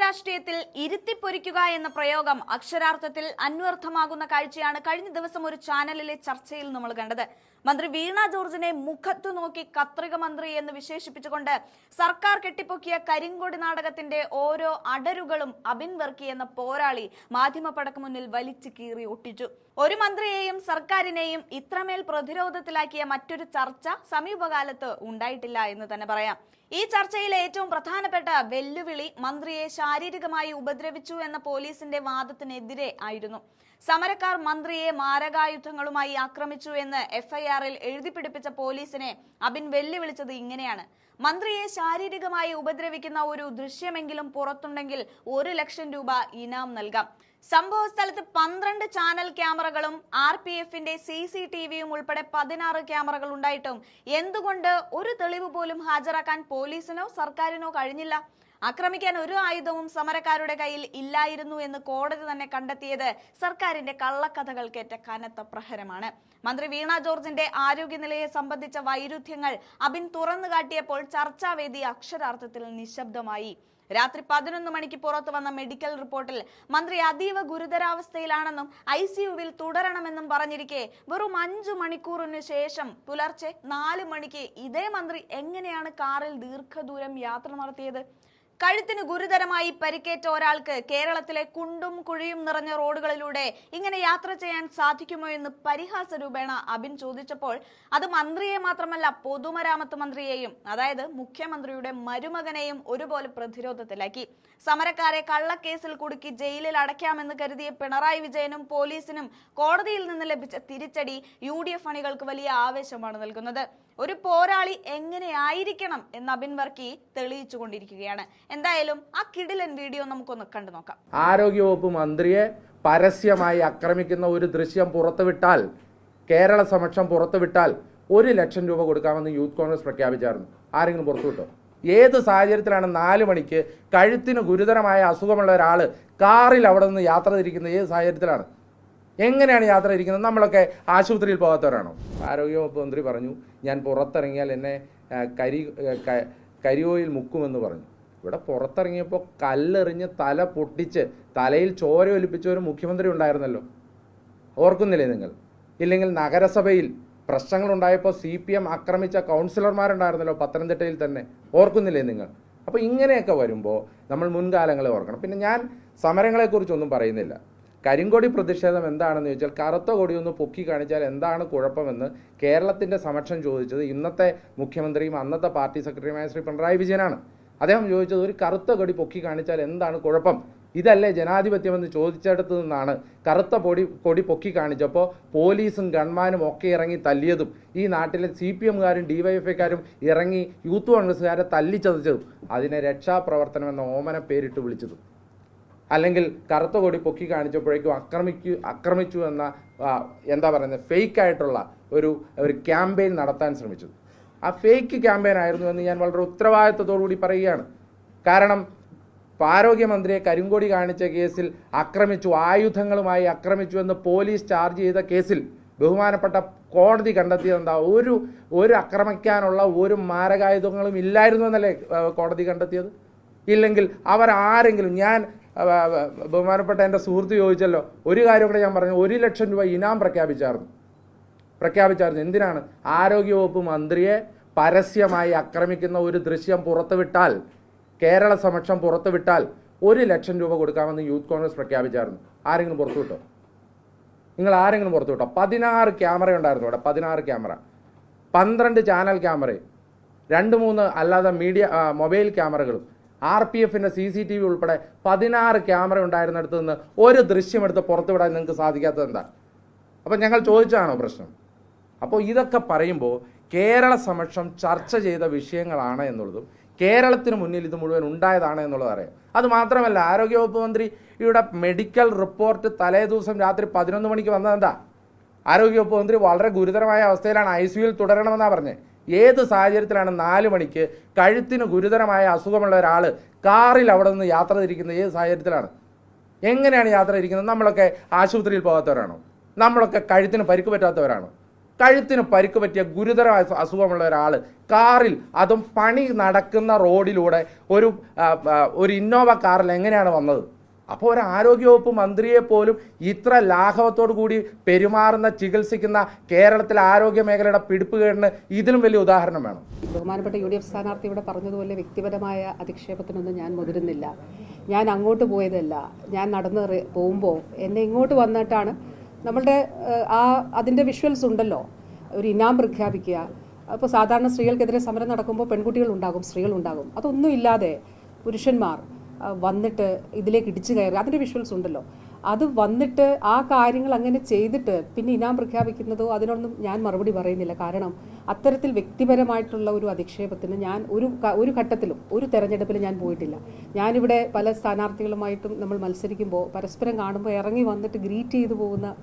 രാഷ്ട്രീയത്തിൽ ഇരുത്തിപ്പൊരിക്കുക എന്ന പ്രയോഗം അക്ഷരാർത്ഥത്തിൽ അന്വർത്ഥമാകുന്ന കാഴ്ചയാണ് കഴിഞ്ഞ ദിവസം ഒരു ചാനലിലെ ചർച്ചയിൽ നമ്മൾ കണ്ടത്. മന്ത്രി വീണ ജോർജിനെ മുഖത്തു നോക്കി കത്രിക മന്ത്രി എന്ന് വിശേഷിപ്പിച്ചുകൊണ്ട് സർക്കാർ കെട്ടിപ്പൊക്കിയ കരിങ്കൊടി നാടകത്തിന്റെ ഓരോ അടരുകളും അബിൻ വർക്കി എന്ന പോരാളി മാധ്യമപ്പടക്ക് മുന്നിൽ വലിച്ചു കീറി ഒട്ടിച്ചു. ഒരു മന്ത്രിയെയും സർക്കാരിനെയും ഇത്രമേൽ പ്രതിരോധത്തിലാക്കിയ മറ്റൊരു ചർച്ച സമീപകാലത്ത് ഉണ്ടായിട്ടില്ല എന്ന് തന്നെ പറയാം. ഈ ചർച്ചയിലെ ഏറ്റവും പ്രധാനപ്പെട്ട വെല്ലുവിളി മന്ത്രിയെ ശാരീരികമായി ഉപദ്രവിച്ചു എന്ന പോലീസിന്റെ വാദത്തിനെതിരെ ആയിരുന്നു. സമരക്കാർ മന്ത്രിയെ മാരകായുധങ്ങളുമായി ആക്രമിച്ചു എന്ന് എഫ്ഐആറിൽ എഴുതി പിടിപ്പിച്ച പോലീസിനെ അബിൻ വെല്ലുവിളിച്ചത് ഇങ്ങനെയാണ്: മന്ത്രിയെ ശാരീരികമായി ഉപദ്രവിക്കുന്ന ഒരു ദൃശ്യമെങ്കിലും പുറത്തുണ്ടെങ്കിൽ 1 ലക്ഷം രൂപ ഇനാം നൽകാം. സംഭവ സ്ഥലത്ത് 12 ചാനൽ ക്യാമറകളും RPFന്റെ CCTVയും ഉൾപ്പെടെ 16 ക്യാമറകൾ ഉണ്ടായിട്ടും എന്തുകൊണ്ട് ഒരു തെളിവ് പോലും ഹാജരാക്കാൻ പോലീസിനോ സർക്കാരിനോ കഴിഞ്ഞില്ല? ആക്രമിക്കാൻ ഒരു ആയുധവും സമരക്കാരുടെ കയ്യിൽ ഇല്ലായിരുന്നു എന്ന് കോടതി തന്നെ കണ്ടെത്തിയത് സർക്കാരിന്റെ കള്ളക്കഥകൾക്കേറ്റ കനത്ത പ്രഹരമാണ്. മന്ത്രി വീണ ജോർജിന്റെ ആരോഗ്യനിലയെ സംബന്ധിച്ച വൈരുദ്ധ്യങ്ങൾ അബിൻ തുറന്നു കാട്ടിയപ്പോൾ ചർച്ചാവേദി അക്ഷരാർത്ഥത്തിൽ നിശബ്ദമായി. രാത്രി 11 മണിക്ക് പുറത്തു വന്ന മെഡിക്കൽ റിപ്പോർട്ടിൽ മന്ത്രി അതീവ ഗുരുതരാവസ്ഥയിലാണെന്നും ICUവിൽ തുടരണമെന്നും പറഞ്ഞിരിക്കെ വെറും 5 മണിക്കൂറിന് ശേഷം പുലർച്ചെ 4 മണിക്ക് ഇതേ മന്ത്രി എങ്ങനെയാണ് കാറിൽ ദീർഘദൂരം യാത്ര നടത്തിയത്? കഴുത്തിന് ഗുരുതരമായി പരിക്കേറ്റ ഒരാൾക്ക് കേരളത്തിലെ കുണ്ടും കുഴിയും നിറഞ്ഞ റോഡുകളിലൂടെ ഇങ്ങനെ യാത്ര ചെയ്യാൻ സാധിക്കുമോ എന്ന് പരിഹാസ രൂപേണ അബിൻ ചോദിച്ചപ്പോൾ അത് മന്ത്രിയെ മാത്രമല്ല പൊതുമരാമത്ത് മന്ത്രിയെയും, അതായത് മുഖ്യമന്ത്രിയുടെ മരുമകനെയും ഒരുപോലെ പ്രതിരോധത്തിലാക്കി. സമരക്കാരെ കള്ളക്കേസിൽ കുടുക്കി ജയിലിൽ അടയ്ക്കാമെന്ന് കരുതിയ പിണറായി വിജയനും പോലീസിനും കോടതിയിൽ നിന്ന് ലഭിച്ച തിരിച്ചടി UDF അണികൾക്ക് വലിയ ആവേശമാണ് നൽകുന്നത്. ഒരു പോരാളി എങ്ങനെയായിരിക്കണം എന്ന് അബിൻ വർക്കി തെളിയിച്ചു കൊണ്ടിരിക്കുകയാണ്. എന്തായാലും ആ കിടിലൻ വീഡിയോ നമുക്കൊന്ന് കണ്ടു നോക്കാം. ആരോഗ്യവകുപ്പ് മന്ത്രിയെ പരസ്യമായി ആക്രമിക്കുന്ന ഒരു ദൃശ്യം പുറത്തുവിട്ടാൽ, കേരള സമക്ഷം പുറത്തുവിട്ടാൽ 1 ലക്ഷം രൂപ കൊടുക്കാമെന്ന് യൂത്ത് കോൺഗ്രസ് പ്രഖ്യാപിച്ചായിരുന്നു. ആരെങ്കിലും പുറത്തുവിട്ടോ? ഏത് സാഹചര്യത്തിലാണ് 4 മണിക്ക് കഴുത്തിന് ഗുരുതരമായ അസുഖമുള്ള ഒരാൾ കാറിൽ അവിടെ നിന്ന് യാത്ര തിരിക്കുന്നത്? ഏത് സാഹചര്യത്തിലാണ്? എങ്ങനെയാണ് യാത്ര ഇരിക്കുന്നത്? നമ്മളൊക്കെ ആശുപത്രിയിൽ പോകാത്തവരാണോ? ആരോഗ്യവകുപ്പ് മന്ത്രി പറഞ്ഞു, ഞാൻ പുറത്തിറങ്ങിയാൽ എന്നെ കരിയോയിൽ മുക്കുമെന്ന് പറഞ്ഞു. ഇവിടെ പുറത്തിറങ്ങിയപ്പോൾ കല്ലെറിഞ്ഞ് തല പൊട്ടിച്ച് തലയിൽ ചോര ഒലിപ്പിച്ച ഒരു മുഖ്യമന്ത്രി ഉണ്ടായിരുന്നല്ലോ, ഓർക്കുന്നില്ലേ നിങ്ങൾ? ഇല്ലെങ്കിൽ നഗരസഭയിൽ പ്രശ്നങ്ങളുണ്ടായപ്പോൾ CPM ആക്രമിച്ച കൗൺസിലർമാരുണ്ടായിരുന്നല്ലോ പത്തനംതിട്ടയിൽ തന്നെ, ഓർക്കുന്നില്ലേ നിങ്ങൾ? അപ്പോൾ ഇങ്ങനെയൊക്കെ വരുമ്പോൾ നമ്മൾ മുൻകാലങ്ങളെ ഓർക്കണം. പിന്നെ ഞാൻ സമരങ്ങളെക്കുറിച്ചൊന്നും പറയുന്നില്ല. കരിങ്കൊടി പ്രതിഷേധം എന്താണെന്ന് ചോദിച്ചാൽ, കറുത്ത കൊടി ഒന്ന് പൊക്കി കാണിച്ചാൽ എന്താണ് കുഴപ്പമെന്ന് കേരളത്തിൻ്റെ സമക്ഷം ചോദിച്ചത് ഇന്നത്തെ മുഖ്യമന്ത്രിയും അന്നത്തെ പാർട്ടി സെക്രട്ടറിയുമായ ശ്രീ പിണറായി വിജയനാണ്. അദ്ദേഹം ചോദിച്ചത്, ഒരു കറുത്ത കൊടി പൊക്കി കാണിച്ചാൽ എന്താണ് കുഴപ്പം? ഇതല്ലേ ജനാധിപത്യമെന്ന് ചോദിച്ചെടുത്തു നിന്നാണ് കറുത്ത കൊടി പൊക്കി കാണിച്ചപ്പോൾ പോലീസും ഗൺമാനും ഒക്കെ ഇറങ്ങി തല്ലിയതും ഈ നാട്ടിലെ CPMകാരും DYFIക്കാരും ഇറങ്ങി യൂത്ത് കോൺഗ്രസ്സുകാരെ തല്ലിച്ചതച്ചതും അതിനെ രക്ഷാപ്രവർത്തനം എന്ന ഓമന പേരിട്ട് വിളിച്ചതും. അല്ലെങ്കിൽ കറുത്ത കൊടി പൊക്കി കാണിച്ചപ്പോഴേക്കും ആക്രമിച്ചു എന്ന എന്താ പറയുന്നത് ഫേക്കായിട്ടുള്ള ഒരു ക്യാമ്പയിൻ നടത്താൻ ശ്രമിച്ചത്. ആ ഫേക്ക് ക്യാമ്പയിൻ ആയിരുന്നു എന്ന് ഞാൻ വളരെ ഉത്തരവാദിത്വത്തോടുകൂടി പറയുകയാണ്. കാരണം ആരോഗ്യമന്ത്രിയെ കരിങ്കൊടി കാണിച്ച കേസിൽ ആക്രമിച്ചു, ആയുധങ്ങളുമായി ആക്രമിച്ചു എന്ന് പോലീസ് ചാർജ് ചെയ്ത കേസിൽ ബഹുമാനപ്പെട്ട കോടതി കണ്ടെത്തിയത് എന്താ? ഒരു ആക്രമിക്കാനുള്ള ഒരു മാരകായുധങ്ങളും ഇല്ലായിരുന്നു എന്നല്ലേ കോടതി കണ്ടെത്തിയത്? ഇല്ലെങ്കിൽ അവരാരെങ്കിലും, ഞാൻ ബഹുമാനപ്പെട്ട എൻ്റെ സുഹൃത്ത് ചോദിച്ചല്ലോ, ഒരു കാര്യം കൂടെ ഞാൻ പറഞ്ഞു, 1 ലക്ഷം രൂപ ഇനാം പ്രഖ്യാപിച്ചായിരുന്നു. എന്തിനാണ്? ആരോഗ്യവകുപ്പ് മന്ത്രിയെ പരസ്യമായി ആക്രമിക്കുന്ന ഒരു ദൃശ്യം പുറത്തുവിട്ടാൽ, കേരള സമക്ഷം പുറത്തുവിട്ടാൽ 1 ലക്ഷം രൂപ കൊടുക്കാമെന്ന് യൂത്ത് കോൺഗ്രസ് പ്രഖ്യാപിച്ചായിരുന്നു. ആരെങ്കിലും പുറത്തുവിട്ടോ? നിങ്ങൾ ആരെങ്കിലും പുറത്തുവിട്ടോ? 16 ക്യാമറ ഉണ്ടായിരുന്നു അവിടെ, 16 ക്യാമറ, 12 ചാനൽ ക്യാമറയും 2-3 അല്ലാതെ മൊബൈൽ ക്യാമറകളും RPFന്റെ CCTV ഉൾപ്പെടെ 16 ക്യാമറ ഉണ്ടായിരുന്നിടത്ത് നിന്ന് ഒരു ദൃശ്യമെടുത്ത് പുറത്തുവിടാൻ നിങ്ങൾക്ക് സാധിക്കാത്തത് എന്താ? അപ്പോൾ ഞങ്ങൾ ചോദിച്ചതാണോ പ്രശ്നം? അപ്പോൾ ഇതൊക്കെ പറയുമ്പോൾ കേരള സമക്ഷം ചർച്ച ചെയ്ത വിഷയങ്ങളാണ് എന്നുള്ളതും കേരളത്തിന് മുന്നിൽ ഇത് മുഴുവൻ ഉണ്ടായതാണ് എന്നുള്ളത് അറിയാം. അത് മാത്രമല്ല, ആരോഗ്യവകുപ്പ് മന്ത്രിയുടെ മെഡിക്കൽ റിപ്പോർട്ട് തലേ ദിവസം രാത്രി 11 മണിക്ക് വന്നതെന്താ? ആരോഗ്യവകുപ്പ് മന്ത്രി വളരെ ഗുരുതരമായ അവസ്ഥയിലാണ്, ICUവിൽ തുടരണമെന്നാണ് പറഞ്ഞത്. ഏത് സാഹചര്യത്തിലാണ് 4 മണിക്ക് കഴുത്തിന് ഗുരുതരമായ അസുഖമുള്ള ഒരാൾ കാറിൽ അവിടെ നിന്ന് യാത്ര തിരിക്കുന്നത്? ഏത് സാഹചര്യത്തിലാണ്? എങ്ങനെയാണ് യാത്ര തിരിക്കുന്നത്? നമ്മളൊക്കെ ആശുപത്രിയിൽ പോകാത്തവരാണോ? നമ്മളൊക്കെ കഴുത്തിന് പരിക്ക് പറ്റാത്തവരാണോ? കഴുത്തിന് പരിക്ക് പറ്റിയ ഗുരുതരമായ അസുഖമുള്ള ഒരാൾ കാറിൽ, അതും പണി നടക്കുന്ന റോഡിലൂടെ ഒരു ഇന്നോവ കാറിൽ എങ്ങനെയാണ് വന്നത്? അപ്പോൾ ഒരു ആരോഗ്യവകുപ്പ് മന്ത്രിയെ പോലും ഇത്ര ലാഘവത്തോടു കൂടി പെരുമാറുന്ന, ചികിത്സിക്കുന്ന കേരളത്തിലെ ആരോഗ്യ മേഖലയുടെ പിടിപ്പുകേടിന് ഇതിലും വലിയ ഉദാഹരണം വേണം. ബഹുമാനപ്പെട്ട UDF സ്ഥാനാർത്ഥി ഇവിടെ പറഞ്ഞതുപോലെ വ്യക്തിപരമായ അധിക്ഷേപത്തിനൊന്നും ഞാൻ മുതിരുന്നില്ല. ഞാൻ അങ്ങോട്ട് പോയതല്ല. ഞാൻ നടന്ന് പോകുമ്പോൾ എന്നെ ഇങ്ങോട്ട് വന്നിട്ടാണ് നമ്മളുടെ അതിൻ്റെ വിഷ്വൽസ് ഉണ്ടല്ലോ, ഒരു ഇനാം പ്രഖ്യാപിക്കുക. അപ്പോൾ സാധാരണ സ്ത്രീകൾക്കെതിരെ സമരം നടക്കുമ്പോൾ പെൺകുട്ടികളുണ്ടാകും, സ്ത്രീകളുണ്ടാകും. അതൊന്നും ഇല്ലാതെ പുരുഷന്മാർ വന്നിട്ട് ഇതിലേക്ക് ഇടിച്ചു കയറി, അതിൻ്റെ വിഷ്വൽസ് ഉണ്ടല്ലോ. അത് വന്നിട്ട് ആ കാര്യങ്ങൾ അങ്ങനെ ചെയ്തിട്ട് പിന്നെ ഇനാം പ്രഖ്യാപിക്കുന്നതോ അതിനൊന്നും ഞാൻ മറുപടി പറയുന്നില്ല. കാരണം അത്തരത്തിൽ വ്യക്തിപരമായിട്ടുള്ള ഒരു അധിക്ഷേപത്തിന് ഞാൻ ഒരു ഘട്ടത്തിലും ഒരു തെരഞ്ഞെടുപ്പിൽ ഞാൻ പോയിട്ടില്ല. ഞാനിവിടെ പല സ്ഥാനാർത്ഥികളുമായിട്ടും നമ്മൾ മത്സരിക്കുമ്പോൾ പരസ്പരം കാണുമ്പോൾ ഇറങ്ങി വന്നിട്ട് ഗ്രീറ്റ് ചെയ്തു പോകുന്ന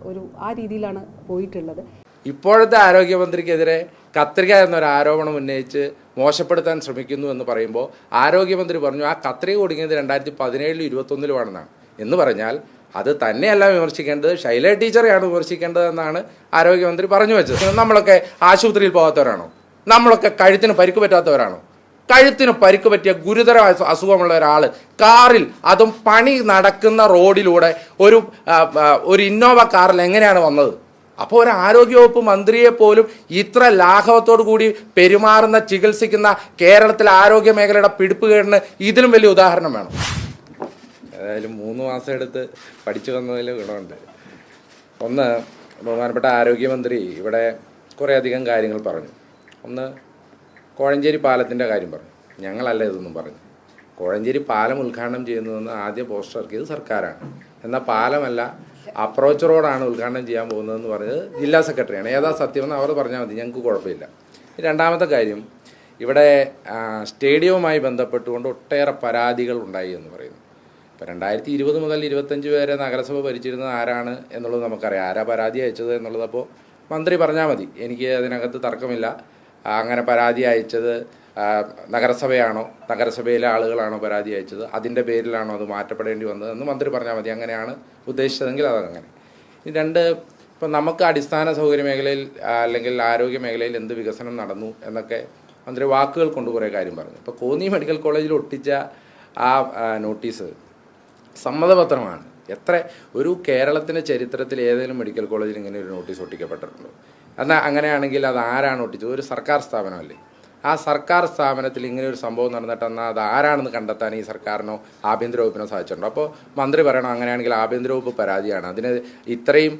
ആ രീതിയിലാണ് പോയിട്ടുള്ളത്. ഇപ്പോഴത്തെ ആരോഗ്യമന്ത്രിക്കെതിരെ കത്രിക എന്നൊരു ആരോപണം ഉന്നയിച്ച് മോശപ്പെടുത്താൻ ശ്രമിക്കുന്നു എന്ന് പറയുമ്പോൾ ആരോഗ്യമന്ത്രി പറഞ്ഞു ആ കത്രിക കൊടുക്കുന്നത് 2017 21 എന്ന് പറഞ്ഞാൽ അത് തന്നെയല്ല വിമർശിക്കേണ്ടത്, ശൈല ടീച്ചറെയാണ് വിമർശിക്കേണ്ടതെന്നാണ് ആരോഗ്യമന്ത്രി പറഞ്ഞു വെച്ചത്. നമ്മളൊക്കെ ആശുപത്രിയിൽ പോകാത്തവരാണോ? നമ്മളൊക്കെ കഴുത്തിന് പരിക്ക് പറ്റാത്തവരാണോ? കഴുത്തിന് പരിക്ക് പറ്റിയ ഗുരുതരമായ അസുഖമുള്ള ഒരാൾ കാറിൽ, അതും പണി നടക്കുന്ന റോഡിലൂടെ ഒരു ഇന്നോവ കാറിൽ എങ്ങനെയാണ് വന്നത്? അപ്പോൾ ഒരു ആരോഗ്യവകുപ്പ് മന്ത്രിയെ പോലും ഇത്ര ലാഘവത്തോടു കൂടി പെരുമാറുന്ന, ചികിത്സിക്കുന്ന കേരളത്തിലെ ആരോഗ്യ മേഖലയുടെ പിടിപ്പുകേടിന് ഇതിലും വലിയ ഉദാഹരണം വേണം. ഏതായാലും 3 മാസം എടുത്ത് പഠിച്ചു വന്നതിൽ ഗുണമുണ്ട്. ഒന്ന്, ബഹുമാനപ്പെട്ട ആരോഗ്യമന്ത്രി ഇവിടെ കുറേയധികം കാര്യങ്ങൾ പറഞ്ഞു. ഒന്ന്, കോഴഞ്ചേരി പാലത്തിൻ്റെ കാര്യം പറഞ്ഞു. ഞങ്ങളല്ല ഇതൊന്നും പറഞ്ഞു. കോഴഞ്ചേരി പാലം ഉദ്ഘാടനം ചെയ്യുന്നതെന്ന് ആദ്യം പോസ്റ്റർ ഇറക്കിയത് സർക്കാരാണ്. എന്നാൽ പാലമല്ല, അപ്രോച്ച് റോഡാണ് ഉദ്ഘാടനം ചെയ്യാൻ പോകുന്നതെന്ന് പറഞ്ഞത് ജില്ലാ സെക്രട്ടറിയാണ്. ഏതാ സത്യമെന്ന് അവർ പറഞ്ഞാൽ മതി, ഞങ്ങൾക്ക് കുഴപ്പമില്ല. രണ്ടാമത്തെ കാര്യം, ഇവിടെ സ്റ്റേഡിയവുമായി ബന്ധപ്പെട്ടുകൊണ്ട് ഒട്ടേറെ പരാതികൾ ഉണ്ടായി എന്ന് പറയുന്നു. ഇപ്പോൾ 2020 മുതൽ 25 വരെ നഗരസഭ ഭരിച്ചിരുന്നത് ആരാണ് എന്നുള്ളത് നമുക്കറിയാം. ആരാ പരാതി അയച്ചത് എന്നുള്ളത് അപ്പോൾ മന്ത്രി പറഞ്ഞാൽ മതി, എനിക്ക് അതിനകത്ത് തർക്കമില്ല. അങ്ങനെ പരാതി അയച്ചത് നഗരസഭയാണോ, നഗരസഭയിലെ ആളുകളാണോ പരാതി അയച്ചത്, അതിൻ്റെ പേരിലാണോ അത് മാറ്റപ്പെടേണ്ടി വന്നതെന്ന് മന്ത്രി പറഞ്ഞാൽ മതി. അങ്ങനെയാണ് ഉദ്ദേശിച്ചതെങ്കിൽ അതങ്ങനെ. രണ്ട്, ഇപ്പം നമുക്ക് അടിസ്ഥാന സൗകര്യ മേഖലയിൽ അല്ലെങ്കിൽ ആരോഗ്യ മേഖലയിൽ എന്ത് വികസനം നടന്നു എന്നൊക്കെ മന്ത്രി വാക്കുകൾ കൊണ്ട് കുറേ കാര്യം പറഞ്ഞു. ഇപ്പോൾ കോന്നി മെഡിക്കൽ കോളേജിൽ ഒട്ടിച്ച ആ നോട്ടീസ് സമ്മതപത്രമാണ്. ഒരു കേരളത്തിൻ്റെ ചരിത്രത്തിൽ ഏതെങ്കിലും മെഡിക്കൽ കോളേജിൽ ഇങ്ങനെ ഒരു നോട്ടീസ് ഒട്ടിക്കപ്പെട്ടിട്ടുണ്ടോ? എന്നാൽ അങ്ങനെയാണെങ്കിൽ അത് ആരാണ് ഒട്ടിച്ചത്? ഒരു സർക്കാർ സ്ഥാപനമല്ലേ? ആ സർക്കാർ സ്ഥാപനത്തിൽ ഇങ്ങനെ ഒരു സംഭവം നടന്നിട്ട് എന്നാൽ അത് ആരാണെന്ന് കണ്ടെത്താൻ ഈ സർക്കാരിനോ ആഭ്യന്തര വകുപ്പിനോ സാധിച്ചിട്ടുണ്ടോ? അപ്പോൾ മന്ത്രി പറയണം അങ്ങനെയാണെങ്കിൽ ആഭ്യന്തര വകുപ്പ് പരാതിയാണ്, അതിന് ഇത്രയും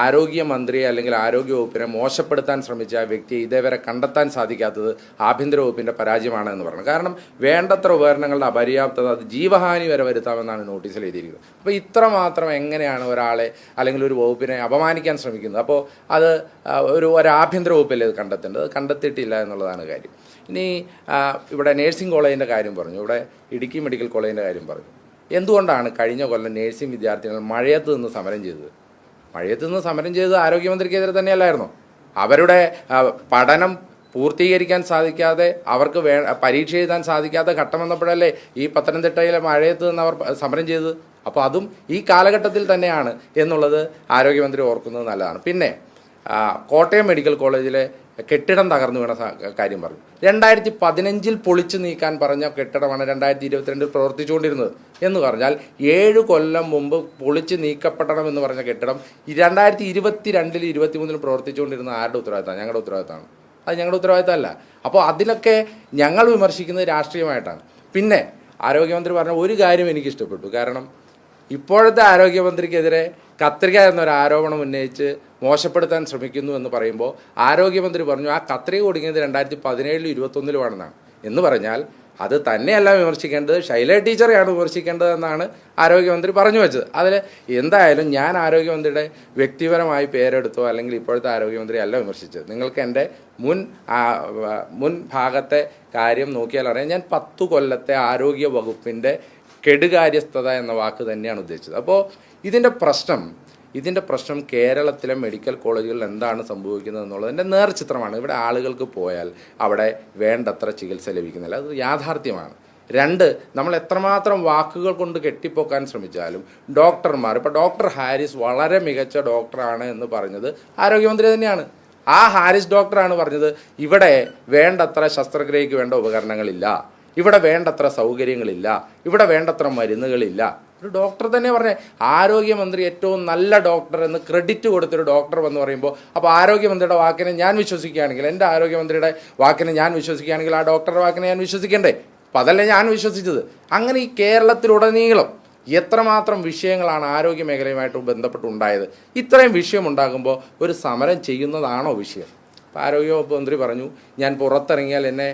ആരോഗ്യമന്ത്രിയെ അല്ലെങ്കിൽ ആരോഗ്യ വകുപ്പിനെ മോശപ്പെടുത്താൻ ശ്രമിച്ച ആ വ്യക്തിയെ ഇതേവരെ കണ്ടെത്താൻ സാധിക്കാത്തത് ആഭ്യന്തര വകുപ്പിൻ്റെ പരാജയമാണ് എന്ന് പറഞ്ഞു. കാരണം വേണ്ടത്ര ഉപകരണങ്ങളുടെ അപര്യാപ്തത അത് ജീവഹാനി വരെ വരുത്താമെന്നാണ് നോട്ടീസിൽ എഴുതിയിരിക്കുന്നത്. അപ്പോൾ ഇത്രമാത്രം എങ്ങനെയാണ് ഒരാളെ അല്ലെങ്കിൽ ഒരു വകുപ്പിനെ അപമാനിക്കാൻ ശ്രമിക്കുന്നത്? അപ്പോൾ അത് ഒരു ആഭ്യന്തര വകുപ്പല്ലേ ഇത് കണ്ടെത്തേണ്ടത്? കണ്ടെത്തിയിട്ടില്ല എന്നുള്ളതാണ് കാര്യം. ഇനി ഇവിടെ നേഴ്സിംഗ് കോളേജിൻ്റെ കാര്യം പറഞ്ഞു, ഇവിടെ ഇടുക്കി മെഡിക്കൽ കോളേജിൻ്റെ കാര്യം പറഞ്ഞു. എന്തുകൊണ്ടാണ് കഴിഞ്ഞ കൊല്ലം നേഴ്സിംഗ് വിദ്യാർത്ഥികൾ മഴയത്ത് നിന്ന് സമരം ചെയ്തത്? മഴയത്ത് നിന്ന് സമരം ചെയ്തത് ആരോഗ്യമന്ത്രിക്കെതിരെ തന്നെയല്ലായിരുന്നോ? അവരുടെ പഠനം പൂർത്തീകരിക്കാൻ സാധിക്കാതെ, അവർക്ക് പരീക്ഷ എഴുതാൻ സാധിക്കാത്ത ഘട്ടം വന്നപ്പോഴല്ലേ ഈ പത്തനംതിട്ടയിലെ മഴയത്ത് നിന്ന് അവർ സമരം ചെയ്തത്? അപ്പോൾ അതും ഈ കാലഘട്ടത്തിൽ തന്നെയാണ് എന്നുള്ളത് ആരോഗ്യമന്ത്രി ഓർക്കുന്നത് നല്ലതാണ്. പിന്നെ കോട്ടയം മെഡിക്കൽ കോളേജിലെ കെട്ടിടം തകർന്നു വീണ കാര്യം പറഞ്ഞു. 2015 പൊളിച്ചു നീക്കാൻ പറഞ്ഞ കെട്ടിടമാണ് 2022 പ്രവർത്തിച്ചുകൊണ്ടിരുന്നത്. എന്ന് പറഞ്ഞാൽ 7 കൊല്ലം മുമ്പ് പൊളിച്ച് നീക്കപ്പെടണമെന്ന് പറഞ്ഞ കെട്ടിടം 2022 23 പ്രവർത്തിച്ചുകൊണ്ടിരുന്ന ആരുടെ ഉത്തരവാദിത്തമാണ്? ഞങ്ങളുടെ ഉത്തരവാദിത്തമാണ്. അത് ഞങ്ങളുടെ ഉത്തരവാദിത്തമല്ല. അപ്പോൾ അതിലൊക്കെ ഞങ്ങൾ വിമർശിക്കുന്നത് രാഷ്ട്രീയമായിട്ടാണ്. പിന്നെ ആരോഗ്യമന്ത്രി പറഞ്ഞ ഒരു കാര്യം എനിക്ക് ഇഷ്ടപ്പെട്ടു. കാരണം ഇപ്പോഴത്തെ ആരോഗ്യമന്ത്രിക്കെതിരെ കത്രിക എന്നൊരു ആരോപണം ഉന്നയിച്ച് മോശപ്പെടുത്താൻ ശ്രമിക്കുന്നു എന്ന് പറയുമ്പോൾ ആരോഗ്യമന്ത്രി പറഞ്ഞു ആ കത്രിക കൊടുക്കുന്നത് 2017 21 എന്ന് പറഞ്ഞാൽ അത് തന്നെയല്ല വിമർശിക്കേണ്ടത്, ശൈല ടീച്ചറെയാണ് വിമർശിക്കേണ്ടതെന്നാണ് ആരോഗ്യമന്ത്രി പറഞ്ഞു വെച്ചത്. അതിൽ എന്തായാലും ഞാൻ ആരോഗ്യമന്ത്രിയുടെ വ്യക്തിപരമായി പേരെടുത്തോ അല്ലെങ്കിൽ ഇപ്പോഴത്തെ ആരോഗ്യമന്ത്രി അല്ല വിമർശിച്ചത്. നിങ്ങൾക്ക് എൻ്റെ മുൻ ഭാഗത്തെ കാര്യം നോക്കിയാൽ അറിയാം. ഞാൻ 10 കൊല്ലത്തെ ആരോഗ്യ വകുപ്പിൻ്റെ കെടുകാര്യസ്ഥത എന്ന വാക്ക് തന്നെയാണ് ഉദ്ദേശിച്ചത്. അപ്പോൾ ഇതിൻ്റെ പ്രശ്നം കേരളത്തിലെ മെഡിക്കൽ കോളേജുകളിൽ എന്താണ് സംഭവിക്കുന്നത് എന്നുള്ളതിൻ്റെ നേർചിത്രമാണ്. ഇവിടെ ആളുകൾക്ക് പോയാൽ അവിടെ വേണ്ടത്ര ചികിത്സ ലഭിക്കുന്നില്ല, അത് യാഥാർത്ഥ്യമാണ്. 2, നമ്മൾ എത്രമാത്രം വാക്കുകൾ കൊണ്ട് കെട്ടിപ്പൊക്കാൻ ശ്രമിച്ചാലും ഡോക്ടർമാർ, ഇപ്പോൾ ഡോക്ടർ ഹാരിസ് വളരെ മികച്ച ഡോക്ടറാണ് എന്ന് പറഞ്ഞത് ആരോഗ്യമന്ത്രി തന്നെയാണ്. ആ ഹാരിസ് ഡോക്ടറാണ് പറഞ്ഞത് ഇവിടെ വേണ്ടത്ര ശസ്ത്രക്രിയയ്ക്ക് വേണ്ട ഉപകരണങ്ങളില്ല, ഇവിടെ വേണ്ടത്ര സൗകര്യങ്ങളില്ല, ഇവിടെ വേണ്ടത്ര മരുന്നുകളില്ല. ഒരു ഡോക്ടർ തന്നെ പറഞ്ഞേ, ആരോഗ്യമന്ത്രി ഏറ്റവും നല്ല ഡോക്ടർ എന്ന് ക്രെഡിറ്റ് കൊടുത്തൊരു ഡോക്ടർ എന്ന് പറയുമ്പോൾ, അപ്പോൾ ആരോഗ്യമന്ത്രിയുടെ വാക്കിനെ ഞാൻ വിശ്വസിക്കുകയാണെങ്കിൽ, എൻ്റെ ആരോഗ്യമന്ത്രിയുടെ വാക്കിനെ ഞാൻ വിശ്വസിക്കുകയാണെങ്കിൽ ആ ഡോക്ടറുടെ വാക്കിനെ ഞാൻ വിശ്വസിക്കണ്ടേ? അപ്പം അതല്ലേ ഞാൻ വിശ്വസിച്ചത്. അങ്ങനെ ഈ കേരളത്തിലുടനീളം എത്രമാത്രം വിഷയങ്ങളാണ് ആരോഗ്യ മേഖലയുമായിട്ട് ബന്ധപ്പെട്ടുണ്ടായത്. ഇത്രയും വിഷയം ഉണ്ടാകുമ്പോൾ ഒരു സമരം ചെയ്യുന്നതാണോ വിഷയം? അപ്പോൾ ആരോഗ്യവകുപ്പ് മന്ത്രി പറഞ്ഞു, ഞാൻ പുറത്തിറങ്ങിയാൽ എന്നെ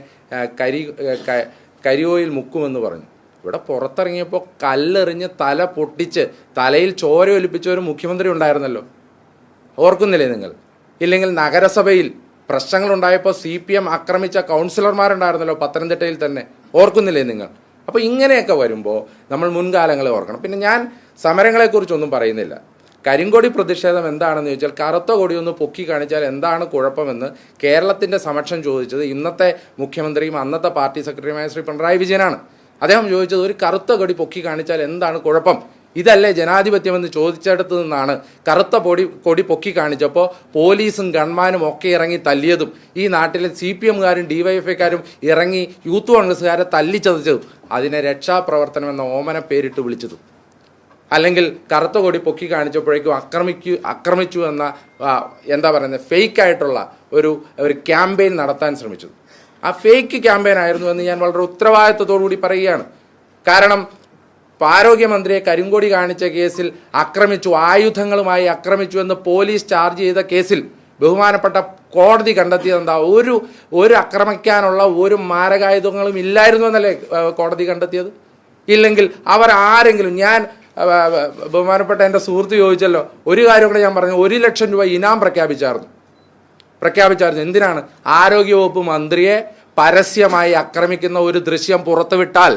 കരിയോയിൽ മുക്കുമെന്ന് പറഞ്ഞു. ഇവിടെ പുറത്തിറങ്ങിയപ്പോൾ കല്ലെറിഞ്ഞ് തല പൊട്ടിച്ച് തലയിൽ ചോര ഒലിപ്പിച്ച ഒരു മുഖ്യമന്ത്രി ഉണ്ടായിരുന്നല്ലോ, ഓർക്കുന്നില്ലേ നിങ്ങൾ? ഇല്ലെങ്കിൽ നഗരസഭയിൽ പ്രശ്നങ്ങളുണ്ടായപ്പോൾ CPM ആക്രമിച്ച കൗൺസിലർമാരുണ്ടായിരുന്നല്ലോ പത്തനംതിട്ടയിൽ തന്നെ, ഓർക്കുന്നില്ലേ നിങ്ങൾ? അപ്പോൾ ഇങ്ങനെയൊക്കെ വരുമ്പോൾ നമ്മൾ മുൻകാലങ്ങളെ ഓർക്കണം. പിന്നെ ഞാൻ സമരങ്ങളെക്കുറിച്ചൊന്നും പറയുന്നില്ല. കരിങ്കൊടി പ്രതിഷേധം എന്താണെന്ന് ചോദിച്ചാൽ, കറുത്ത കൊടി ഒന്ന് പൊക്കി കാണിച്ചാൽ എന്താണ് കുഴപ്പമെന്ന് കേരളത്തിൻ്റെ സമക്ഷം ചോദിച്ചത് ഇന്നത്തെ മുഖ്യമന്ത്രിയും അന്നത്തെ പാർട്ടി സെക്രട്ടറിയുമായ ശ്രീ പിണറായി വിജയനാണ്. അദ്ദേഹം ചോദിച്ചത്, ഒരു കറുത്ത കൊടി പൊക്കി കാണിച്ചാൽ എന്താണ് കുഴപ്പം, ഇതല്ലേ ജനാധിപത്യമെന്ന് ചോദിച്ചെടുത്ത് നിന്നാണ് കറുത്ത കൊടി പൊക്കി കാണിച്ചപ്പോൾ പോലീസും ഗൺമാനും ഒക്കെ ഇറങ്ങി തല്ലിയതും ഈ നാട്ടിലെ CPMകാരും DYFIക്കാരും ഇറങ്ങി യൂത്ത് കോൺഗ്രസ്സുകാരെ തല്ലിച്ചതച്ചതും അതിനെ രക്ഷാപ്രവർത്തനം എന്ന ഓമന പേരിട്ട് വിളിച്ചതും. അല്ലെങ്കിൽ കറുത്ത കൊടി പൊക്കി കാണിച്ചപ്പോഴേക്കും ആക്രമിച്ചു എന്ന എന്താ പറയുന്നത് ഫേക്കായിട്ടുള്ള ഒരു ക്യാമ്പയിൻ നടത്താൻ ശ്രമിച്ചു. ആ ഫേക്ക് ക്യാമ്പയിൻ ആയിരുന്നു എന്ന് ഞാൻ വളരെ ഉത്തരവാദിത്വത്തോടു കൂടി പറയുകയാണ്. കാരണം ആരോഗ്യമന്ത്രിയെ കരിങ്കൊടി കാണിച്ച കേസിൽ ആക്രമിച്ചു, ആയുധങ്ങളുമായി ആക്രമിച്ചു എന്ന് പോലീസ് ചാർജ് ചെയ്ത കേസിൽ ബഹുമാനപ്പെട്ട കോടതി കണ്ടെത്തിയത് എന്താ? ഒരു ആക്രമിക്കാനുള്ള ഒരു മാരകായുധങ്ങളും ഇല്ലായിരുന്നു എന്നല്ലേ കോടതി കണ്ടെത്തിയത്? ഇല്ലെങ്കിൽ അവർ ആരെങ്കിലും, ഞാൻ ബഹുമാനപ്പെട്ട എൻ്റെ സുഹൃത്ത് ചോദിച്ചല്ലോ, ഒരു കാര്യം കൂടെ ഞാൻ പറഞ്ഞു, 1 ലക്ഷം രൂപ ഇനാം പ്രഖ്യാപിച്ചായിരുന്നു. എന്തിനാണ്? ആരോഗ്യവകുപ്പ് മന്ത്രിയെ പരസ്യമായി ആക്രമിക്കുന്ന ഒരു ദൃശ്യം പുറത്തുവിട്ടാൽ,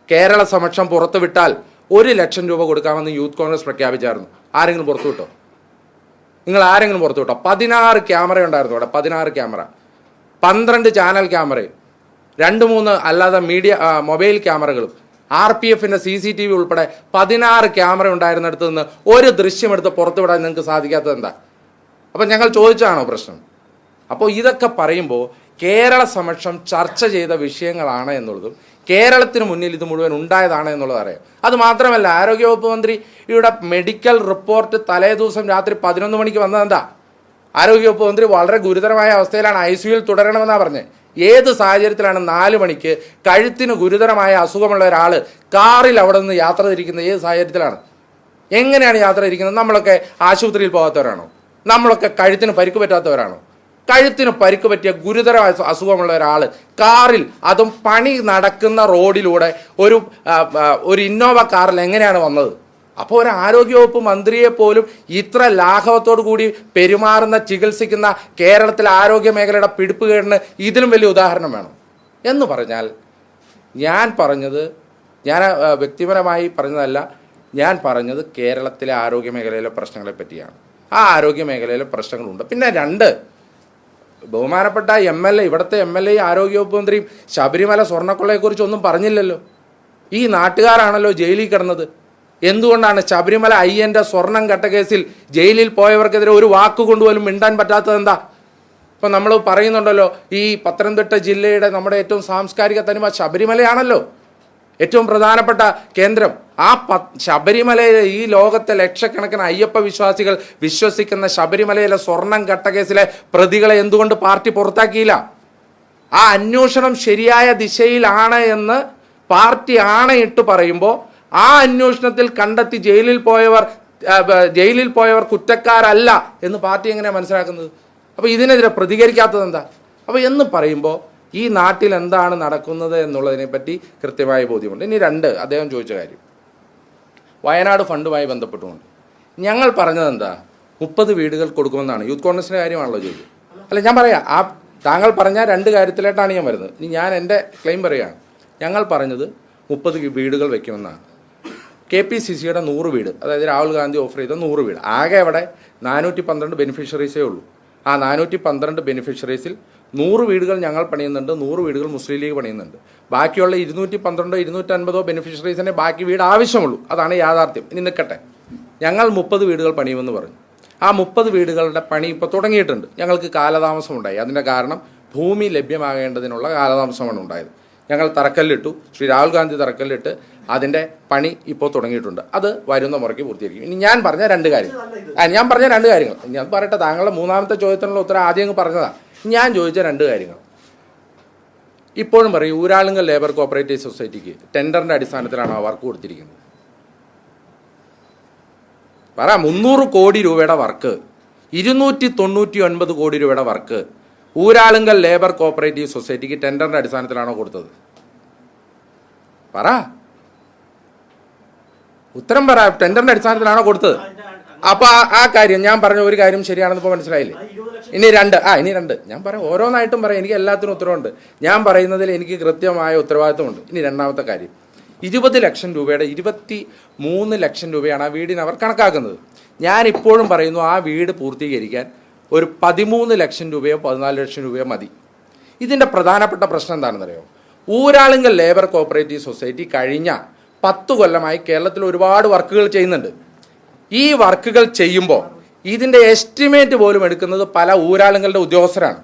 കേരള സമക്ഷം പുറത്തുവിട്ടാൽ 1 ലക്ഷം രൂപ കൊടുക്കാമെന്ന് യൂത്ത് കോൺഗ്രസ് പ്രഖ്യാപിച്ചായിരുന്നു. ആരെങ്കിലും പുറത്തുവിട്ടോ? നിങ്ങൾ ആരെങ്കിലും പുറത്തുവിട്ടോ? 16 ക്യാമറ ഉണ്ടായിരുന്നു അവിടെ, 16 ക്യാമറ, 12 ചാനൽ ക്യാമറയും 2-3 അല്ലാതെ മൊബൈൽ ക്യാമറകളും RPFന്റെ CCTV ഉൾപ്പെടെ 16 ക്യാമറ ഉണ്ടായിരുന്നിടത്ത് നിന്ന് ഒരു ദൃശ്യം എടുത്ത് പുറത്തുവിടാൻ നിങ്ങൾക്ക് സാധിക്കാത്തത് എന്താ? അപ്പം ഞങ്ങൾ ചോദിച്ചാണോ പ്രശ്നം? അപ്പോൾ ഇതൊക്കെ പറയുമ്പോൾ കേരള സമക്ഷം ചർച്ച ചെയ്ത വിഷയങ്ങളാണ് എന്നുള്ളതും കേരളത്തിന് മുന്നിൽ ഇത് മുഴുവൻ ഉണ്ടായതാണ് എന്നുള്ളത് അറിയാം. അത് മാത്രമല്ല, ആരോഗ്യവകുപ്പ് മന്ത്രിയുടെ മെഡിക്കൽ റിപ്പോർട്ട് തലേ ദിവസം രാത്രി 11 മണിക്ക് വന്നതെന്താ? ആരോഗ്യവകുപ്പ് മന്ത്രി വളരെ ഗുരുതരമായ അവസ്ഥയിലാണ്, ICUയിൽ തുടരണമെന്നാണ് പറഞ്ഞത്. ഏത് സാഹചര്യത്തിലാണ് 4 മണിക്ക് കഴുത്തിന് ഗുരുതരമായ അസുഖമുള്ള ഒരാൾ കാറിൽ അവിടെ നിന്ന് യാത്ര തിരിക്കുന്നത്? ഏത് സാഹചര്യത്തിലാണ്? എങ്ങനെയാണ് യാത്ര തിരിക്കുന്നത്? നമ്മളൊക്കെ ആശുപത്രിയിൽ പോകാത്തവരാണോ? നമ്മളൊക്കെ കഴുത്തിന് പരിക്ക് പറ്റാത്തവരാണോ? കഴുത്തിന് പരിക്ക് പറ്റിയ ഗുരുതരമായ അസുഖമുള്ള ഒരാൾ കാറിൽ, അതും പണി നടക്കുന്ന റോഡിലൂടെ ഒരു ഇന്നോവ കാറിൽ എങ്ങനെയാണ് വന്നത്? അപ്പോൾ ഒരു ആരോഗ്യവകുപ്പ് മന്ത്രിയെ പോലും ഇത്ര ലാഘവത്തോടു കൂടി പെരുമാറുന്ന, ചികിത്സിക്കുന്ന കേരളത്തിലെ ആരോഗ്യ മേഖലയുടെ പിടിപ്പുകേടിന് ഇതിലും വലിയ ഉദാഹരണം വേണം എന്ന് പറഞ്ഞാൽ, ഞാൻ വ്യക്തിപരമായി പറഞ്ഞതല്ല, ഞാൻ പറഞ്ഞത് കേരളത്തിലെ ആരോഗ്യ മേഖലയിലെ പ്രശ്നങ്ങളെ പറ്റിയാണ്. ആ ആരോഗ്യ മേഖലയിലെ പ്രശ്നങ്ങളുണ്ട്. പിന്നെ 2, ബഹുമാനപ്പെട്ട MLA, ഇവിടുത്തെ MLA ആരോഗ്യവകുപ്പ് മന്ത്രിയും ശബരിമല സ്വർണ്ണക്കൊള്ളയെക്കുറിച്ചൊന്നും പറഞ്ഞില്ലല്ലോ. ഈ നാട്ടുകാരാണല്ലോ ജയിലിൽ കിടന്നത്. എന്തുകൊണ്ടാണ് ശബരിമല അയ്യൻ്റെ സ്വർണം കട്ട കേസിൽ ജയിലിൽ പോയവർക്കെതിരെ ഒരു വാക്കുകൊണ്ടുപോലും മിണ്ടാൻ പറ്റാത്തത് എന്താ? ഇപ്പം നമ്മൾ പറയുന്നുണ്ടല്ലോ, ഈ പത്തനംതിട്ട ജില്ലയുടെ നമ്മുടെ ഏറ്റവും സാംസ്കാരിക തനിമ ശബരിമലയാണല്ലോ, ഏറ്റവും പ്രധാനപ്പെട്ട കേന്ദ്രം. ആ ശബരിമലയിലെ, ഈ ലോകത്തെ ലക്ഷക്കണക്കിന് അയ്യപ്പ വിശ്വാസികൾ വിശ്വസിക്കുന്ന ശബരിമലയിലെ സ്വർണം കട്ട കേസിലെ പ്രതികളെ എന്തുകൊണ്ട് പാർട്ടി പുറത്താക്കിയില്ല? ആ അന്വേഷണം ശരിയായ ദിശയിലാണ് എന്ന് പാർട്ടി ആണയിട്ട് പറയുമ്പോൾ ആ അന്വേഷണത്തിൽ കണ്ടെത്തി ജയിലിൽ പോയവർ കുറ്റക്കാരല്ല എന്ന് പാർട്ടി എങ്ങനെയാണ് മനസ്സിലാക്കുന്നത്? അപ്പോൾ ഇതിനെതിരെ പ്രതികരിക്കാത്തത് എന്താ? അപ്പോൾ എന്ന് പറയുമ്പോൾ ഈ നാട്ടിൽ എന്താണ് നടക്കുന്നത് എന്നുള്ളതിനെ പറ്റി കൃത്യമായ ബോധ്യമുണ്ട്. ഇനി 2, അദ്ദേഹം ചോദിച്ച കാര്യം വയനാട് ഫണ്ടുമായി ബന്ധപ്പെട്ടുകൊണ്ട് ഞങ്ങൾ പറഞ്ഞത് എന്താ? 30 വീടുകൾ കൊടുക്കുമെന്നാണ്. യൂത്ത് കോൺഗ്രസിൻ്റെ കാര്യമാണല്ലോ ചോദിച്ചത്. അല്ല, ഞാൻ പറയാം, താങ്കൾ പറഞ്ഞ 2 കാര്യത്തിലായിട്ടാണ് ഞാൻ വരുന്നത്. ഇനി ഞാൻ എൻ്റെ ക്ലെയിം പറയുകയാണ്. ഞങ്ങൾ പറഞ്ഞത് 30 വീടുകൾ വയ്ക്കുമെന്നാണ്. KPCCയുടെ 100 വീട്, അതായത് രാഹുൽ ഗാന്ധി ഓഫർ ചെയ്ത 100 വീട്. ആകെ അവിടെ 412 ബെനിഫിഷ്യറീസേ ഉള്ളൂ. ആ 412 ബെനിഫിഷ്യറീസിൽ 100 വീടുകൾ ഞങ്ങൾ പണിയുന്നുണ്ട്, 100 വീടുകൾ മുസ്ലിം ലീഗ് പണിയുന്നുണ്ട്. ബാക്കിയുള്ള 212 250 ബെനിഫിഷ്യറീസിനെ ബാക്കി വീട് ആവശ്യമുള്ളൂ. അതാണ് യാഥാർത്ഥ്യം. ഇനി നിൽക്കട്ടെ, ഞങ്ങൾ 30 വീടുകൾ പണിയുമെന്ന് പറഞ്ഞു. ആ 30 വീടുകളുടെ പണി ഇപ്പോൾ തുടങ്ങിയിട്ടുണ്ട്. ഞങ്ങൾക്ക് കാലതാമസമുണ്ടായി. അതിൻ്റെ കാരണം ഭൂമി ലഭ്യമാകേണ്ടതിനുള്ള കാലതാമസമാണ് ഉണ്ടായത്. ഞങ്ങൾ തറക്കല്ലിട്ടു, ശ്രീ രാഹുൽ ഗാന്ധി തറക്കല്ലിട്ട് അതിൻ്റെ പണി ഇപ്പോൾ തുടങ്ങിയിട്ടുണ്ട്. അത് വരുന്ന മുറയ്ക്ക് പൂർത്തീകരിക്കും. ഇനി ഞാൻ പറഞ്ഞ രണ്ട് കാര്യങ്ങൾ ഞാൻ പറയട്ടെ. താങ്കളുടെ മൂന്നാമത്തെ ചോദ്യത്തിനുള്ള ഉത്തരം ആദ്യം അങ്ങ് പറഞ്ഞതാണ്. ഞാൻ ചോദിച്ച രണ്ട് കാര്യങ്ങൾ ഇപ്പോഴും പറയും. ഊരാളുങ്കൽ ലേബർ കോപ്പറേറ്റീവ് സൊസൈറ്റിക്ക് ടെൻഡറിൻ്റെ അടിസ്ഥാനത്തിലാണ് ആ വർക്ക് കൊടുത്തിരിക്കുന്നത്. പറ, 300 കോടി രൂപയുടെ വർക്ക്, 299 കോടി രൂപയുടെ വർക്ക് ഊരാളുങ്കൽ ലേബർ കോപ്പറേറ്റീവ് സൊസൈറ്റിക്ക് ടെൻഡറിന്റെ അടിസ്ഥാനത്തിലാണോ കൊടുത്തത്? പറ, ഉത്തരം പറ. ടെൻഡറിന്റെ അടിസ്ഥാനത്തിലാണോ കൊടുത്തത്? അപ്പൊ ആ കാര്യം ഞാൻ പറഞ്ഞ ഒരു കാര്യം ശരിയാണെന്ന് ഇപ്പോൾ മനസ്സിലായില്ലേ? ഇനി രണ്ട് ഞാൻ പറയാം, ഓരോന്നായിട്ടും പറയാം. എനിക്ക് എല്ലാത്തിനും ഉത്തരവുണ്ട്. ഞാൻ പറയുന്നതിൽ എനിക്ക് കൃത്യമായ ഉത്തരവാദിത്വമുണ്ട്. ഇനി രണ്ടാമത്തെ കാര്യം, 20 ലക്ഷം രൂപയുടെ 23 ലക്ഷം രൂപയാണ് ആ വീടിന് അവർ കണക്കാക്കുന്നത്. ഞാൻ ഇപ്പോഴും പറയുന്നു, ആ വീട് പൂർത്തീകരിക്കാൻ ഒരു 13 ലക്ഷം രൂപയോ 14 ലക്ഷം രൂപയോ മതി. ഇതിൻ്റെ പ്രധാനപ്പെട്ട പ്രശ്നം എന്താണെന്നറിയോ? ഊരാളുങ്കൽ ലേബർ കോപ്പറേറ്റീവ് സൊസൈറ്റി കഴിഞ്ഞ 10 കൊല്ലമായി കേരളത്തിൽ ഒരുപാട് വർക്കുകൾ ചെയ്യുന്നുണ്ട്. ഈ വർക്കുകൾ ചെയ്യുമ്പോൾ ഇതിൻ്റെ എസ്റ്റിമേറ്റ് പോലും എടുക്കുന്നത് പല ഊരാളുങ്ങളുടെ ഉദ്യോഗസ്ഥരാണ്.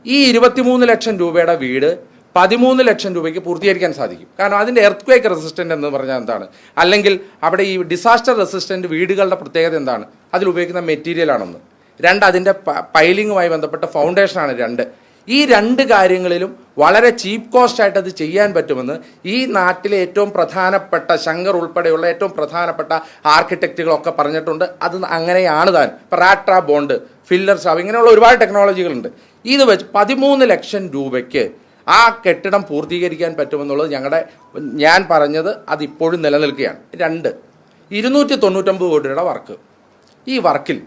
ഈ 23 ലക്ഷം രൂപയുടെ വീട് 13 ലക്ഷം രൂപയ്ക്ക് പൂർത്തീകരിക്കാൻ സാധിക്കും. കാരണം അതിൻ്റെ എർത്ത്ക്വേക്ക് റെസിസ്റ്റൻ്റ് എന്ന് പറഞ്ഞാൽ എന്താണ്, അല്ലെങ്കിൽ അവിടെ ഈ ഡിസാസ്റ്റർ റെസിസ്റ്റൻ്റ് വീടുകളുടെ പ്രത്യേകത എന്താണ്, അതിലുപയോഗിക്കുന്ന മെറ്റീരിയലാണെന്ന്. 2, അതിൻ്റെ പൈലിങ്ങുമായി ബന്ധപ്പെട്ട ഫൗണ്ടേഷനാണ് 2. ഈ 2 കാര്യങ്ങളിലും വളരെ ചീപ്പ് കോസ്റ്റ് ആയിട്ട് അത് ചെയ്യാൻ പറ്റുമെന്ന് ഈ നാട്ടിലെ ഏറ്റവും പ്രധാനപ്പെട്ട ശങ്കർ ഉൾപ്പെടെയുള്ള ഏറ്റവും പ്രധാനപ്പെട്ട ആർക്കിടെക്റ്റുകളൊക്കെ പറഞ്ഞിട്ടുണ്ട്. അത് അങ്ങനെയാണ് താൻ. ഇപ്പോൾ റാട്ര ബോണ്ട്, ഫില്ലർ സ്റ്റാബ്, ഇങ്ങനെയുള്ള ഒരുപാട് ടെക്നോളജികളുണ്ട്. ഇത് വെച്ച് 13 ലക്ഷം രൂപയ്ക്ക് ആ കെട്ടിടം പൂർത്തീകരിക്കാൻ പറ്റുമെന്നുള്ളത് ഞാൻ പറഞ്ഞത് അതിപ്പോഴും നിലനിൽക്കുകയാണ്. 2, 299 കോടി രൂപയുടെ വർക്ക്. ഈ വർക്കിൽ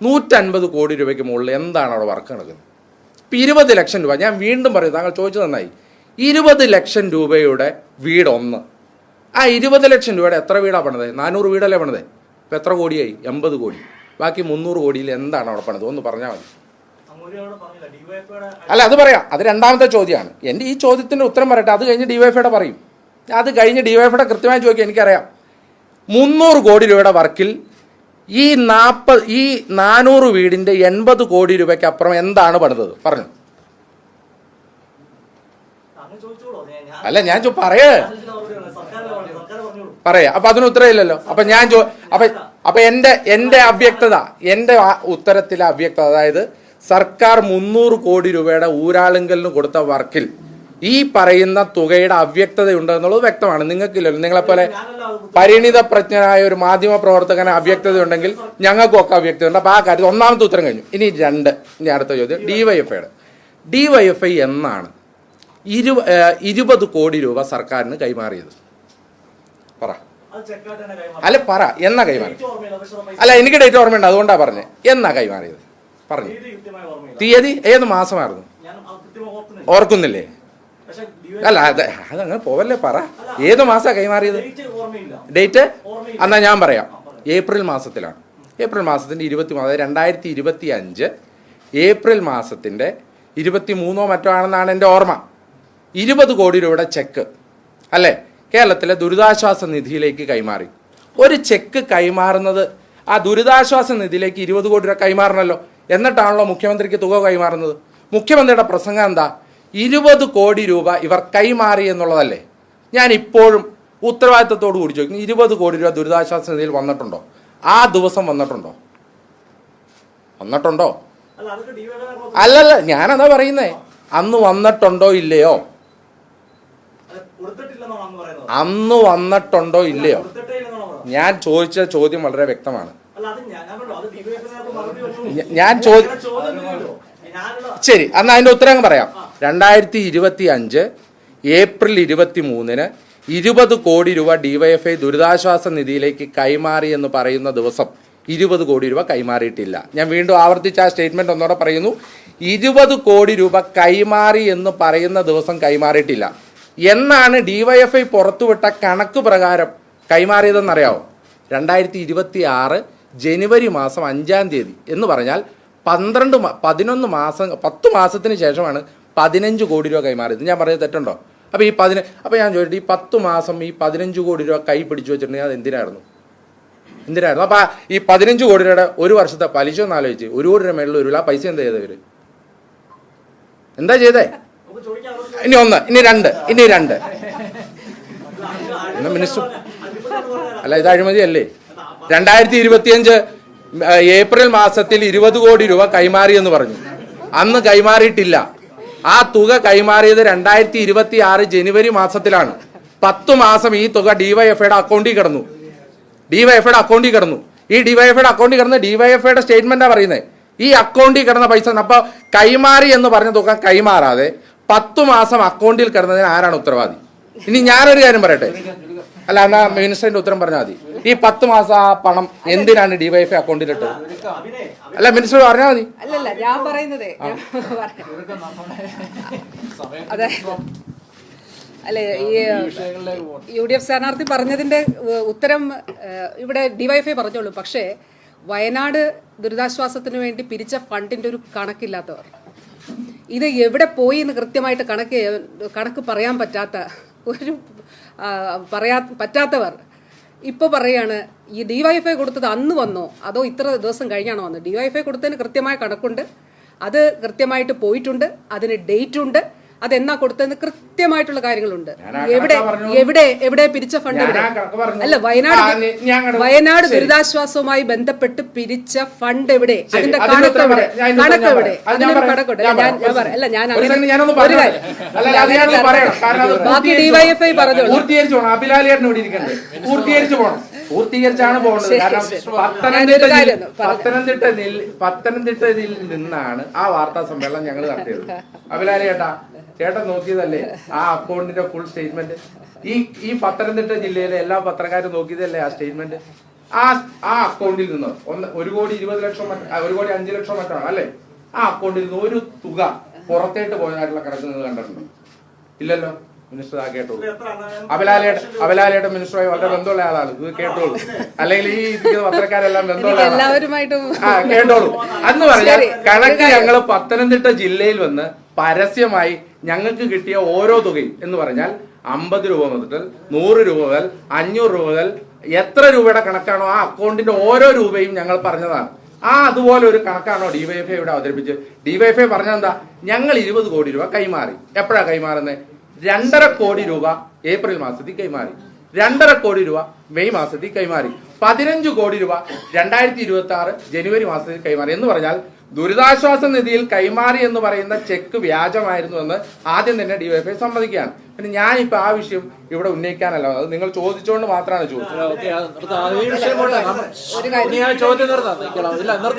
150 കോടി രൂപയ്ക്ക് മുകളിൽ എന്താണ് അവിടെ വർക്ക് നടക്കുന്നത്? ഇപ്പം 20 ലക്ഷം രൂപ, ഞാൻ വീണ്ടും പറയും, താങ്കൾ ചോദിച്ചു നന്നായി. 20 ലക്ഷം രൂപയുടെ വീട് ഒന്ന്. ആ 20 ലക്ഷം രൂപയുടെ എത്ര വീടാണ് പണിതത്? 400 വീടല്ലേ പണിതേ? ഇപ്പം എത്ര കോടിയായി? 80 കോടി. ബാക്കി 300 കോടിയിൽ എന്താണ് അവിടെ പണിത്? ഒന്ന് പറഞ്ഞാൽ മതി. അല്ല, അത് പറയാം. അത് രണ്ടാമത്തെ ചോദ്യമാണ്. എൻ്റെ ഈ ചോദ്യത്തിൻ്റെ ഉത്തരം പറയട്ടെ. അത് കഴിഞ്ഞ് ഡിവൈഎഫ്ഐയുടെ പറയും. അത് കഴിഞ്ഞ് ഡിവൈഎഫ്ഐയുടെ കൃത്യമായി ചോദിക്കാം. എനിക്കറിയാം 300 കോടി രൂപയുടെ വർക്കിൽ ഈ 400 വീടിൻ്റെ 80 കോടി രൂപയ്ക്ക് അപ്പുറം എന്താണ് പണിതത്? പറഞ്ഞു. അല്ല, ഞാൻ പറയാ. അപ്പൊ അതിന് ഉത്തരവില്ലല്ലോ. അപ്പൊ ഞാൻ അപ്പൊ എന്റെ അവ്യക്തത, എന്റെ ഉത്തരത്തിലെ അവ്യക്തത, അതായത് സർക്കാർ 300 കോടി രൂപയുടെ ഊരാളുങ്കലിന് കൊടുത്ത വർക്കിൽ ഈ പറയുന്ന തുകയുടെ അവ്യക്തതയുണ്ട് എന്നുള്ളത് വ്യക്തമാണ്. നിങ്ങൾക്കില്ലല്ലോ. നിങ്ങളെപ്പോലെ പരിണിത പ്രജ്ഞനായ ഒരു മാധ്യമ പ്രവർത്തകന് അവ്യക്തത ഉണ്ടെങ്കിൽ ഞങ്ങൾക്കൊക്കെ അവ്യക്തതയുണ്ട്. അപ്പോൾ ആ കാര്യത്തിൽ ഒന്നാമത്തെ ഉത്തരം കഴിഞ്ഞു. ഇനി അടുത്ത ചോദ്യം, ഡിവൈഎഫ്ഐ എന്നാണ് 20 കോടി രൂപ സർക്കാരിന് കൈമാറിയത്? പറ. അല്ല, പറ, എന്നാ കൈമാറി? അല്ല, എനിക്ക് ഡേറ്റ് ഓർമ്മയുണ്ട്, അതുകൊണ്ടാണ് പറഞ്ഞത്. എന്നാ കൈമാറിയത്? പറഞ്ഞു. തീയതി ഏത് മാസമായിരുന്നു? ഓർക്കുന്നില്ലേ? അല്ല, അതങ്ങനെ പോവല്ലേ. പറ, ഏത് മാസമാണ് കൈമാറിയത്? ഡേറ്റ് എന്നാ ഞാൻ പറയാം. ഏപ്രിൽ മാസത്തിലാണ്. ഏപ്രിൽ മാസത്തിൻ്റെ 2025 ഏപ്രിൽ മാസത്തിൻ്റെ 23 മറ്റോ ആണെന്നാണ് എൻ്റെ ഓർമ്മ. 20 കോടി രൂപയുടെ ചെക്ക് അല്ലേ കേരളത്തിലെ ദുരിതാശ്വാസ നിധിയിലേക്ക് കൈമാറി. ഒരു ചെക്ക് കൈമാറുന്നത് ആ ദുരിതാശ്വാസ നിധിയിലേക്ക് 20 കോടി രൂപ കൈമാറണമല്ലോ. എന്നിട്ടാണല്ലോ മുഖ്യമന്ത്രിക്ക് തുക കൈമാറുന്നത്. മുഖ്യമന്ത്രിയുടെ പ്രസംഗം എന്താ? 20 കോടി രൂപ ഇവർ കൈമാറി എന്നുള്ളതല്ലേ. ഞാൻ ഇപ്പോഴും ഉത്തരവാദിത്തത്തോട് കൂടി ചോദിക്കുന്നു, 20 കോടി രൂപ ദുരിതാശ്വാസ നിധിയിൽ വന്നിട്ടുണ്ടോ? ആ ദിവസം വന്നിട്ടുണ്ടോ? അല്ലല്ല, ഞാനതാ പറയുന്നേ. അന്ന് വന്നിട്ടുണ്ടോ ഇല്ലയോ? അന്ന് വന്നിട്ടുണ്ടോ ഇല്ലയോ? ഞാൻ ചോദിച്ച ചോദ്യം വളരെ വ്യക്തമാണ്. ശരി, അന്ന് അതിന്റെ ഉത്തരം പറയാം. 2025 ഏപ്രിൽ 23 20 കോടി രൂപ ഡിവൈഎഫ്ഐ ദുരിതാശ്വാസ നിധിയിലേക്ക് കൈമാറി എന്ന് പറയുന്ന ദിവസം 20 കോടി രൂപ കൈമാറിയിട്ടില്ല. ഞാൻ വീണ്ടും ആവർത്തിച്ച് ആ സ്റ്റേറ്റ്മെന്റ് ഒന്നുകൂടെ പറയുന്നു. 20 കോടി രൂപ കൈമാറി എന്ന് പറയുന്ന ദിവസം കൈമാറിയിട്ടില്ല. എന്നാണ് ഡിവൈഎഫ്ഐ പുറത്തുവിട്ട കണക്ക് പ്രകാരം കൈമാറിയതെന്നറിയാവോ? 2026 ജനുവരി മാസം 5-ാം തീയതി എന്ന് പറഞ്ഞാൽ 10 മാസത്തിന് ശേഷമാണ് 15 കോടി രൂപ കൈമാറിയത്. ഞാൻ പറഞ്ഞത് തെറ്റുണ്ടോ? അപ്പോൾ ഞാൻ ചോദിച്ചിട്ട് ഈ 10 മാസം ഈ 15 കോടി രൂപ കൈ പിടിച്ചു വെച്ചിട്ടുണ്ടെങ്കിൽ അത് എന്തിനായിരുന്നു? എന്തിനായിരുന്നു? അപ്പൊ ഈ 15 കോടി രൂപയുടെ ഒരു വർഷത്തെ പലിശ ഒന്ന് ആലോചിച്ച് 1 കോടി രൂപ മേളിൽ ഒരു ആ പൈസ എന്താ ചെയ്തവര്? എന്താ ചെയ്തേ? ഇനി 1, ഇനി 2, ഇനി 2. മിനിസ്റ്റർ അല്ല, ഇത് അഴിമതിയല്ലേ? 2025 ഏപ്രിൽ മാസത്തിൽ 20 കോടി രൂപ കൈമാറിയെന്ന് പറഞ്ഞു. അന്ന് കൈമാറിയിട്ടില്ല. ആ തുക കൈമാറിയത് 2026 ജനുവരി മാസത്തിലാണ്. 10 മാസം ഈ തുക ഡിവൈഎഫ്ഐയുടെ അക്കൗണ്ടിൽ കിടന്നു. ഡിവൈഎഫ്ഐയുടെ അക്കൗണ്ടിൽ കിടന്നു. ഈ ഡിവൈഎഫ്ഐയുടെ അക്കൗണ്ടിൽ കിടന്ന് ഡിവൈഎഫ്ഐയുടെ സ്റ്റേറ്റ്മെന്റാ പറയുന്നത്. ഈ അക്കൗണ്ടിൽ കിടന്ന പൈസ അപ്പൊ കൈമാറി എന്ന് പറഞ്ഞ തുക കൈമാറാതെ 10 മാസം അക്കൗണ്ടിൽ കിടന്നതിന് ആരാണ് ഉത്തരവാദി? ഇനി ഞാനൊരു കാര്യം പറയട്ടെ, അല്ല എന്നാ മിനിസ്റ്ററിന്റെ ഉത്തരം പറഞ്ഞാൽ മതി. ഈ 10 മാസം ആ പണം എന്തിനാണ് ഡിവൈഎഫ്ഐ അക്കൗണ്ടിലിട്ടത്? അല്ല, മിനിസ്റ്റർ പറഞ്ഞാൽ മതി. അല്ലല്ല, ഞാൻ പറയുന്നത് അതെ, അല്ലെ, ഈ UDF സ്ഥാനാർത്ഥി പറഞ്ഞതിന്റെ ഉത്തരം ഇവിടെ ഡിവൈഎഫ്ഐ പറഞ്ഞോളൂ. പക്ഷേ വയനാട് ദുരിതാശ്വാസത്തിന് വേണ്ടി പിരിച്ച ഫണ്ടിന്റെ ഒരു കണക്കില്ലാത്തവർ, ഇത് എവിടെ പോയി എന്ന് കൃത്യമായിട്ട് കണക്ക് പറയാൻ പറ്റാത്തവർ ഇപ്പോൾ പറയാണ് ഈ ഡിവൈഎഫ്ഐ കൊടുത്തത് അന്ന് വന്നോ അതോ ഇത്ര ദിവസം കഴിഞ്ഞാണോ വന്നത്? ഡിവൈഎഫ്ഐ കൊടുത്തതിന് കൃത്യമായ കണക്കുണ്ട്, അത് കൃത്യമായിട്ട് പോയിട്ടുണ്ട്, അതിന് ഡേറ്റ് ഉണ്ട്, അതെന്നാ കൊടുത്തതെന്ന് കൃത്യമായിട്ടുള്ള കാര്യങ്ങളുണ്ട്. എവിടെ പിരിച്ച ഫണ്ട്? അല്ല, വയനാട് ദുരിതാശ്വാസവുമായി ബന്ധപ്പെട്ട് പിരിച്ച ഫണ്ട് എവിടെ? അതിന്റെ കണക്ക് എവിടെ? അതിനൊരു കണക്കുണ്ട്. അല്ല, ഞാൻ ബാക്കി ഡിവൈഎഫ്ഐ പറഞ്ഞോളൂ. പൂർത്തീകരിച്ചാണ് പോകുന്നത്. കാരണം പത്തനംതിട്ടയിൽ നിന്നാണ് ആ വാർത്താ സമ്മേളനം ഞങ്ങൾ നടത്തിയത്. അഭിലാലി ചേട്ടൻ നോക്കിയതല്ലേ ആ അക്കൗണ്ടിന്റെ ഫുൾ സ്റ്റേറ്റ്മെന്റ്? ഈ പത്തനംതിട്ട ജില്ലയിലെ എല്ലാ പത്രക്കാരും നോക്കിയതല്ലേ ആ സ്റ്റേറ്റ്മെന്റ്? ആ അക്കൗണ്ടിൽ നിന്ന് 1,20,00,000 മറ്റാണ് അല്ലേ? ആ അക്കൗണ്ടിൽ നിന്ന് ഒരു തുക പുറത്തേട്ട് പോയതായിട്ടുള്ള കണക്ക് നിങ്ങൾ കണ്ടിട്ടുണ്ടോ? ഇല്ലല്ലോ. മിനിസ്റ്റർ ആ കേട്ടോളൂ. അബലാലയുടെ മിനിസ്റ്ററുമായി വളരെ ബന്ധമുള്ള ആളാണ്, ഇത് കേട്ടോളൂ. അല്ലെങ്കിൽ ഈ പത്രക്കാരെല്ലാം ബന്ധമുള്ള കേട്ടോളൂ. അന്ന് പറഞ്ഞാൽ കണക്ക് ഞങ്ങൾ പത്തനംതിട്ട ജില്ലയിൽ വന്ന് പരസ്യമായി ഞങ്ങൾക്ക് കിട്ടിയ ഓരോ തുകയും എന്ന് പറഞ്ഞാൽ 50 രൂപ മുതൽ 100 രൂപ മുതൽ 500 രൂപ മുതൽ എത്ര രൂപയുടെ കണക്കാണോ ആ അക്കൗണ്ടിന്റെ ഓരോ രൂപയും ഞങ്ങൾ പറഞ്ഞതാണ്. അതുപോലെ ഒരു കണക്കാണോ ഡിവൈഎഫ്ഐ ഇവിടെ അവതരിപ്പിച്ച്? ഡിവൈഎഫ്ഐ പറഞ്ഞതെന്താ? ഞങ്ങൾ 20 കോടി രൂപ കൈമാറി. എപ്പോഴാ കൈമാറുന്നത്? 2.5 കോടി രൂപ ഏപ്രിൽ മാസത്തിൽ കൈമാറി, 2.5 കോടി രൂപ മെയ് മാസത്തിൽ കൈമാറി, 15 കോടി രൂപ 2026 ജനുവരി മാസത്തിൽ കൈമാറി. എന്ന് പറഞ്ഞാൽ ദുരിതാശ്വാസ നിധിയിൽ കൈമാറി എന്ന് പറയുന്ന ചെക്ക് വ്യാജമായിരുന്നു എന്ന് ആദ്യം തന്നെ ഡിവൈഎഫ്ഐ സമ്മതിക്കുകയാണ്. പിന്നെ ഞാനിപ്പോ ആ വിഷയം ഇവിടെ ഉന്നയിക്കാനല്ല, അത് നിങ്ങൾ ചോദിച്ചുകൊണ്ട് മാത്രമാണ് ചോദിച്ചത്.